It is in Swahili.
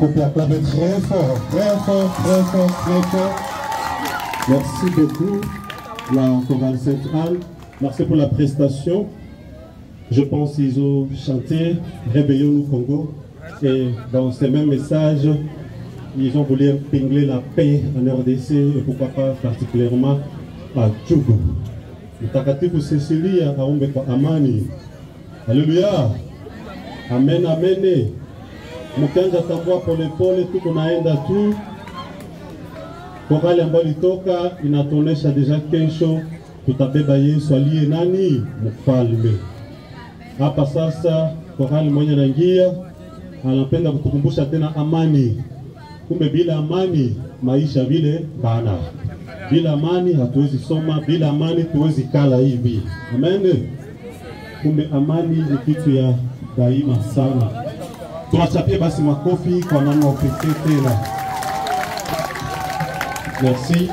On peut acclamer très fort, très fort, très fort, très fort. Merci beaucoup, la chorale Sainte-Anne. Merci pour la prestation. Je pense qu'ils ont chanté Réveillons-nous Congo. Et dans ce même message, ils ont voulu épingler la paix en RDC et pourquoi pas particulièrement à Djougou. Mtakatifu Cecilia aombe kwa amani. Alléluia. Amen, amen. Mkianza tambua pole pole tu kunaenda tu. Korali ambayo litoka inatuonesha deja kesho tutabeba Yesu aliye nani? Mfalme. Hapa sasa korali mmoja anaingia anapenda kutukumbusha tena amani. Kumbe bila amani maisha vile bana. Bila amani hatuwezi soma, bila amani tuwezi kala hivi. Amen. Kumbe amani ni kitu ya daima sana. Tunachapia basi makofi kwa namna upekee tena. Merci.